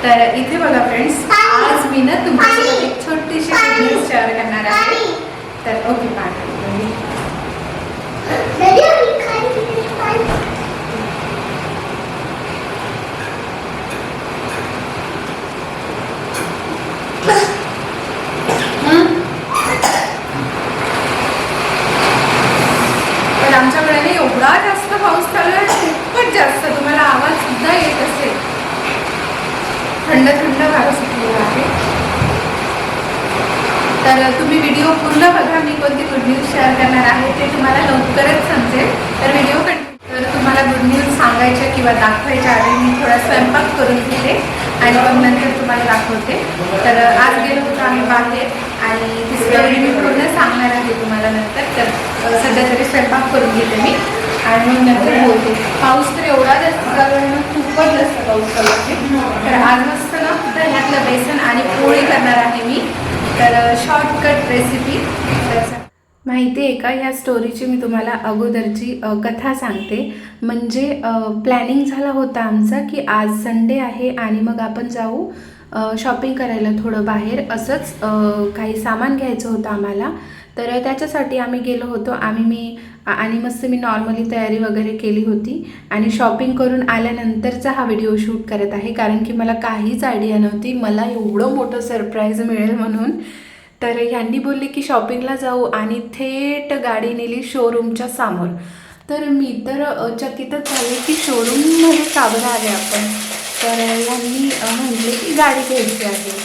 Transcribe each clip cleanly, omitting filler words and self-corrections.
तर इथे बघा फ्रेंड्स, आज मी ना तुमच्यासोबत एक छोटीशी न्यूज शेअर करणार आहे. तर ओके पण आमच्याकडे नाही एवढा जास्त पाऊस चालू आहे, खूपच जास्त. तुम्हाला आवाज सुद्धा येत असेल. थंड थंड वारा सुटलेला आहे. तर तुम्ही व्हिडिओ पूर्ण बघा. मी कोणती गुड न्यूज शेअर करणार आहे ते तुम्हाला लवकरच समजेल. तर व्हिडिओ तर तुम्हाला गुड न्यूज सांगायच्या किंवा दाखवायच्या आधी मी थोडा स्वयंपाक करून घेते आणि मग नंतर तुम्हाला दाखवते. तर आज गेलो होतो आम्ही बाहेर आणि ती स्टोरी मी पूर्ण सांगणार आहे तुम्हाला नंतर. तर सध्या तरी स्वयंपाक करून घेते मी आणि मग नंतर बोलते. पाऊस तर एवढा जास्त चालू आहे ना, खूपच जास्त पाऊस चालू आहे. तर आज मस्त ना दह्यातलं बेसन आणि पोळी करणार आहे मी. तर शॉर्टकट रेसिपी. माहिती आहे का, ह्या स्टोरीची मी तुम्हाला अगोदरची कथा सांगते. म्हणजे प्लॅनिंग झाला होता आमचा की आज संडे आहे आणि मग आपण जाऊ शॉपिंग करायला थोडं बाहेर. असंच काही सामान घ्यायचं होतं आम्हाला. तर त्याच्यासाठी आम्ही गेलो होतो. आणि मस्त मी नॉर्मली तयारी वगैरे केली होती आणि शॉपिंग करून आल्यानंतरचा हा व्हिडिओ शूट करत आहे. कारण की मला काहीच आयडिया नव्हती मला एवढं मोठं सरप्राईज मिळेल म्हणून. तर ह्यांनी बोलले की शॉपिंगला जाऊ आणि थेट गाडी नेली शोरूमच्या समोर. तर मी तर चकितच झाले की शोरूममध्ये का बरं आले आपण. तर यांनी म्हटले की गाडी घ्यायची आहे.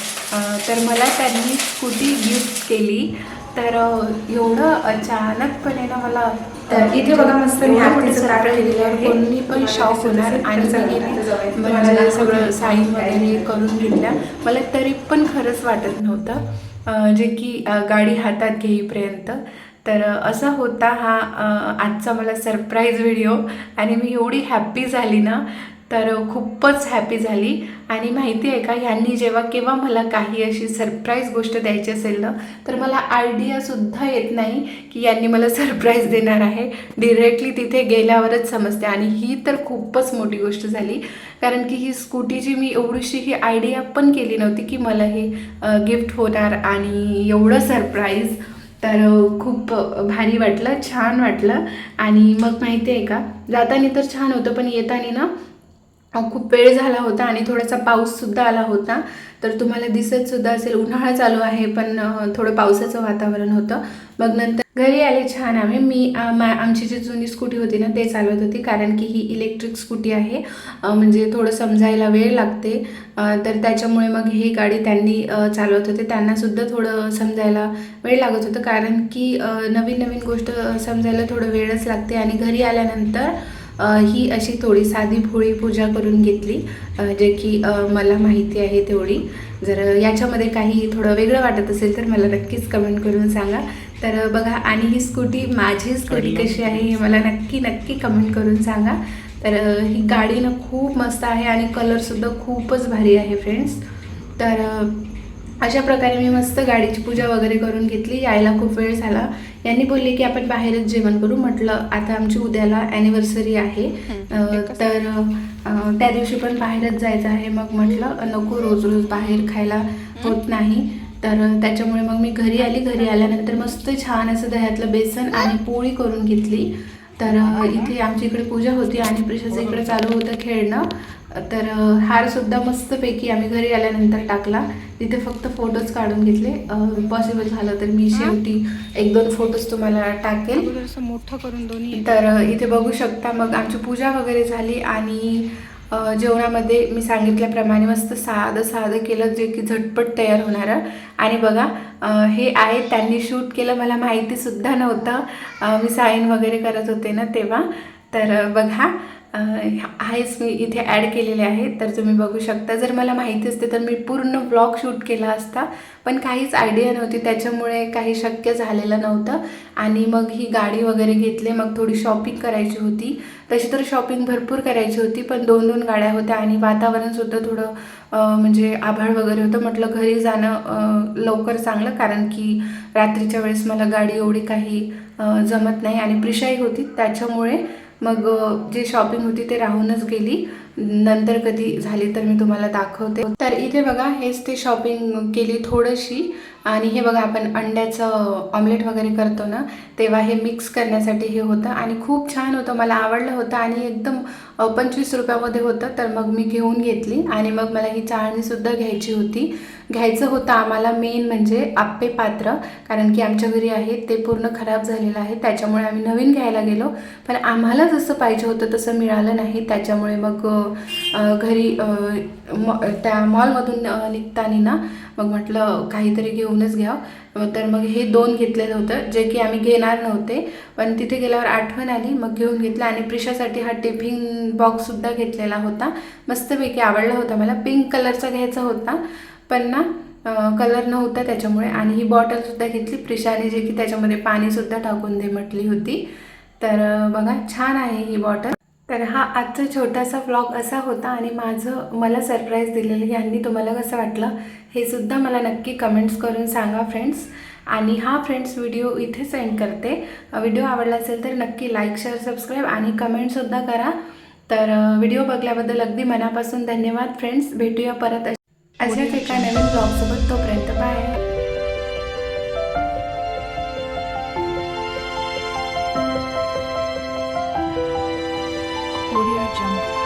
तर मला त्यांनी स्कूटी गिफ्ट केली. तर एवढं अचानकपणे ना मला. तर इथे बघा मस्त मी आरतीचं ताट केलेलं आहे. कोणी पण शॉक होणार. आणि म्हणजे सगळं साईन वगैरे करून घेतल्या. मला तरी पण खरंच वाटत नव्हतं जे की गाडी हातात घेईपर्यंत. तर असा होता हा आजचा मला सरप्राईज व्हिडिओ. आणि मी एवढी हॅप्पी झाली ना, तर खूपच हॅपी झाली. आणि माहिती आहे का, ह्यांनी जेव्हा केव्हा मला काही अशी सरप्राईज गोष्ट द्यायची असेल ना, तर मला आयडियासुद्धा येत नाही की यांनी मला सरप्राईज देणार आहे. डिरेक्टली तिथे गेल्यावरच समजते. आणि ही तर खूपच मोठी गोष्ट झाली. कारण की ही स्कूटीची मी एवढीशी ही आयडिया पण केली नव्हती की मला हे गिफ्ट होणार आणि एवढं सरप्राईज. तर खूप भारी वाटलं, छान वाटलं. आणि मग माहिती आहे का, जाताना तर छान होतं पण येताना ना खूप वेळ झाला होता आणि थोडासा पाऊससुद्धा आला होता. तर तुम्हाला दिसतसुद्धा असेल उन्हाळा चालू आहे पण थोडं पावसाचं वातावरण होतं. मग नंतर घरी आले छान आम्ही. आमची जी जुनी स्कूटी होती ना ते चालवत होती. कारण की ही इलेक्ट्रिक स्कूटी आहे. म्हणजे थोडं समजायला वेळ लागते. तर त्याच्यामुळे मग ही गाडी त्यांनी चालवत होते. त्यांनासुद्धा थोडं समजायला वेळ लागत होतं. कारण की नवीन नवीन गोष्ट समजायला थोडं वेळच लागते. आणि घरी आल्यानंतर ही अशी थोडी साधी भोळी पूजा करून घेतली. जे की मला माहिती आहे तेवढी. जर याच्यामध्ये काही थोडं वेगळं वाटत असेल तर मला नक्कीच कमेंट करून सांगा. तर बघा, आणि ही स्कूटी माझी स्कूटी कशी आहे हे मला नक्की कमेंट करून सांगा. तर ही गाडी ना खूप मस्त आहे आणि कलरसुद्धा खूपच भारी आहे फ्रेंड्स. तर अशा प्रकारे मी मस्त गाडीची पूजा वगैरे करून घेतली. यायला खूप वेळ झाला. यांनी बोलले की आपण बाहेरच जेवण करू. म्हटलं आता आमची उद्याला ॲनिव्हर्सरी आहे. तर त्या दिवशी पण बाहेरच जायचं आहे. मग म्हटलं नको रोज रोज बाहेर खायला होत नाही. तर त्याच्यामुळे मग मी घरी आली. घरी आल्यानंतर मस्त छान असं दह्यातलं बेसन आणि पोळी करून घेतली. तर इथे आमच्या इकडे पूजा होती आणि प्रिशाचं इकडे चालू होतं खेळणं. तर हारसुद्धा मस्तपैकी आम्ही घरी आल्यानंतर टाकला. तिथे फक्त फोटोज काढून घेतले. पॉसिबल झालं तर मी शेवटी 1-2 फोटोज तुम्हाला टाकेल मोठं करून दोन्ही. तर इथे बघू शकता. मग आमची पूजा वगैरे झाली आणि जेवणामध्ये मी सांगितल्याप्रमाणे मस्त साधं केलं जे की झटपट तयार होणारं. आणि बघा हे आहे त्यांनी शूट केलं. मला माहितीसुद्धा नव्हतं. मी साईन वगैरे करत होते ना तेव्हा. तर बघा आहेच मी इथे ॲड केलेले आहे. तर तुम्ही बघू शकता. जर मला माहिती असते तर मी पूर्ण ब्लॉग शूट केला असता. पण काहीच आयडिया नव्हती त्याच्यामुळे काही शक्य झालेलं नव्हतं. आणि मग ही गाडी वगैरे घेतली. मग थोडी शॉपिंग करायची होती. तशी तर शॉपिंग भरपूर करायची होती पण 2-2 गाड्या होत्या आणि वातावरणसुद्धा थोडं म्हणजे आभाळ वगैरे होतं. म्हटलं घरी जाणं लवकर चांगलं. कारण की रात्रीच्या वेळेस मला गाडी एवढी काही जमत नाही आणि प्रिशाई होती त्याच्यामुळे मग जे शॉपिंग होती ते राहूनच गेली. नंतर कधी झाली तर मी तुम्हाला दाखवते. तर इथे बघा हेच ते शॉपिंग केली थोडीशी. आणि हे बघा आपण अंड्याचं ऑमलेट वगैरे करतो ना, तेव्हा हे मिक्स करण्यासाठी हे होतं आणि खूप छान होतं, मला आवडलं होतं आणि एकदम 25 रुपयामध्ये होतं. तर मग मी घेऊन घेतली आणि मग मला ही चाळणीसुद्धा घ्यायची होती. घ्यायचं होतं आम्हाला मेन म्हणजे आप्पे पात्र, कारण की आमच्या घरी आहे ते पूर्ण खराब झालेलं आहे, त्याच्यामुळे आम्ही नवीन घ्यायला गेलो. पण आम्हाला जसं पाहिजे होतं तसं मिळालं नाही, त्याच्यामुळे मग घरी त्या मॉलमधून निघताना ना मग म्हटलं काहीतरी घेऊनच घ्यावं. तर मग हे 2 घेतलेलं होतं, जे की आम्ही घेणार नव्हते, पण तिथे गेल्यावर आठवण आली मग घेऊन घेतलं. आणि प्रिशासाठी हा टिफिन बॉक्ससुद्धा घेतलेला होता, मस्तपैकी आवडला होता मला. पिंक कलरचा घ्यायचा होता पण ना कलर नव्हता त्याच्यामुळे. आणि ही बॉटलसुद्धा घेतली प्रिशाने, जे की त्याच्यामध्ये पाणीसुद्धा टाकून दे म्हटली होती. तर बघा छान आहे ही बॉटल. तर हा आजचा छोटासा व्लॉग असा होता आणि मला सरप्राईज दिलेलं ह्यांनी तुम्हाला कसं वाटलं हे सुद्धा मला नक्की कमेंट्स करून सांगा फ्रेंड्स. आणि हा फ्रेंड्स व्हिडिओ इथे सेंड करते. व्हिडिओ आवडला असेल तर नक्की लाईक शेअर सबस्क्राईब आणि कमेंटसुद्धा करा. तर व्हिडिओ बघल्याबद्दल अगदी मनापासून धन्यवाद फ्रेंड्स. भेटूया परत अशाच एका नवीन व्लॉगसोबत. तोपर्यंत बाय. Audio Jungle.